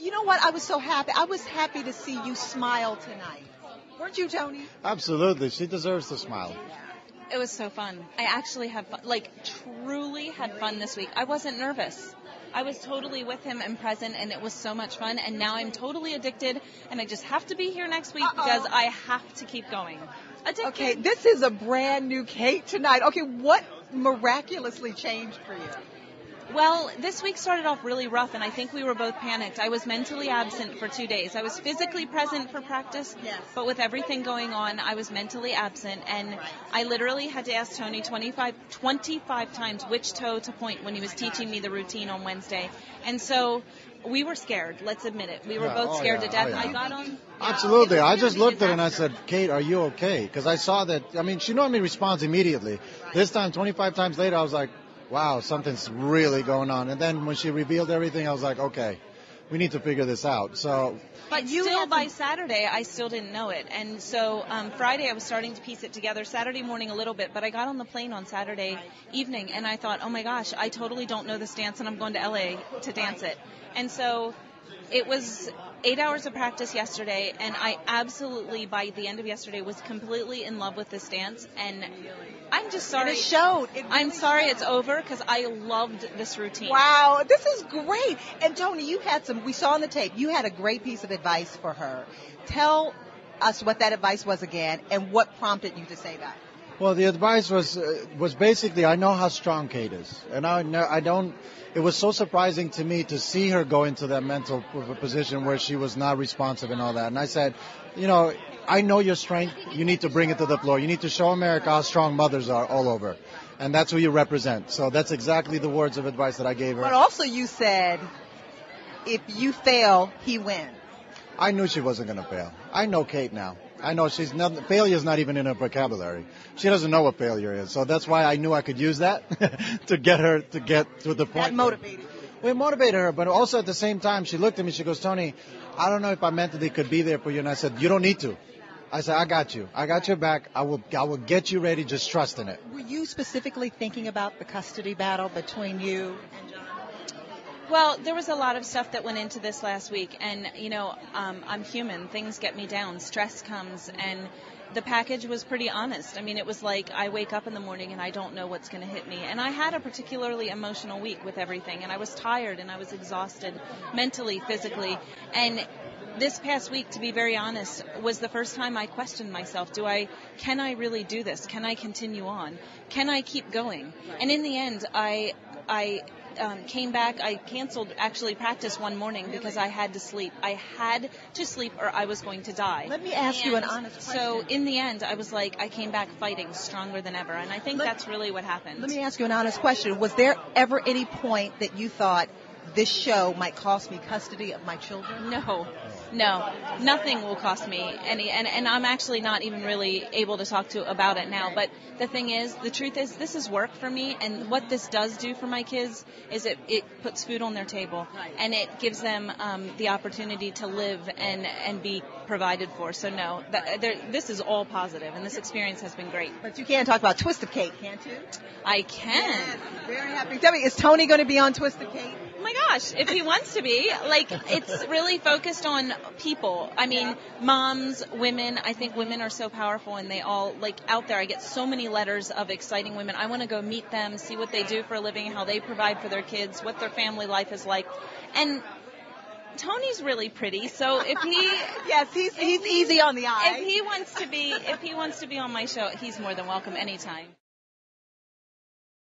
You know what? I was so happy. I was happy to see you smile tonight. Weren't you, Tony? Absolutely. She deserves to smile. It was so fun. I actually had fun, like truly had fun this week. I wasn't nervous. I was totally with him and present, and it was so much fun. And now I'm totally addicted, and I just have to be here next week because I have to keep going. Addicted. Okay, this is a brand new Kate tonight. Okay, what miraculously changed for you? Well, this week started off really rough, and I think we were both panicked. I was mentally absent for 2 days. I was physically present for practice, but with everything going on, I was mentally absent, and I literally had to ask Tony 25 times which toe to point when he was teaching me the routine on Wednesday. And so we were scared, let's admit it. We were both scared to death. I got on. Absolutely. I just looked at her and I said, Kate, are you okay? Because I saw that, I mean, she normally responds immediately. This time, 25 times later, I was like, wow, something's really going on. And then when she revealed everything, I was like, okay, we need to figure this out. So, but still by Saturday, I still didn't know it. And so Friday, I was starting to piece it together. Saturday morning a little bit, but I got on the plane on Saturday evening, and I thought, oh my gosh, I totally don't know this dance, and I'm going to LA to dance it. And so it was 8 hours of practice yesterday, and I absolutely, by the end of yesterday, was completely in love with this dance. And I'm just sorry. And it showed. I'm sorry it's over because I loved this routine. Wow, this is great. And Tony, you had we saw on the tape, you had a great piece of advice for her. Tell us what that advice was again and what prompted you to say that. Well, the advice was basically, I know how strong Kate is. And I don't, it was so surprising to me to see her go into that mental position where she was not responsive and all that. And I said, you know, I know your strength. You need to bring it to the floor. You need to show America how strong mothers are all over. And that's who you represent. So that's exactly the words of advice that I gave her. But also you said, if you fail, he wins. I knew she wasn't going to fail. I know Kate now. I know failure is not even in her vocabulary. She doesn't know what failure is. So that's why I knew I could use that to get her to get to the point. That motivated you. Well, it motivated her, but also at the same time, she looked at me, she goes, Tony, I don't know if I mentally could be there for you. And I said, you don't need to. I said, I got you. I got your back. I will get you ready. Just trust in it. Were you specifically thinking about the custody battle between you and John? Well, there was a lot of stuff that went into this last week, and, you know, I'm human. Things get me down. Stress comes, and the package was pretty honest. I mean, it was like I wake up in the morning and I don't know what's going to hit me. And I had a particularly emotional week with everything, and I was tired and I was exhausted mentally, physically. And this past week, to be very honest, was the first time I questioned myself. Can I really do this? Can I continue on? Can I keep going? And in the end, I came back. I canceled actually practice one morning because I had to sleep. I had to sleep or I was going to die. Let me ask you an honest question. So in the end, I was like, I came back fighting stronger than ever. And I think that's really what happened. Let me ask you an honest question. Was there ever any point that you thought this show might cost me custody of my children? No, nothing will cost me any, and I'm actually not even really able to talk about it now. But the thing is, the truth is, this is work for me, and what this does do for my kids is it puts food on their table, and it gives them the opportunity to live and be provided for. So no, this is all positive, and this experience has been great. But you can't talk about Twisted Kate, can't you? I can. Yes, very happy. Debbie, is Tony going to be on Twisted Kate? Oh my gosh, if he wants to be. Like, it's really focused on people. I mean, moms, women. I think women are so powerful, and they all, like, out there. I get so many letters of exciting women. I want to go meet them, see what they do for a living, how they provide for their kids, what their family life is like. And Tony's really pretty, so if he yes, he's easy on the eye. If he wants to be on my show, he's more than welcome anytime.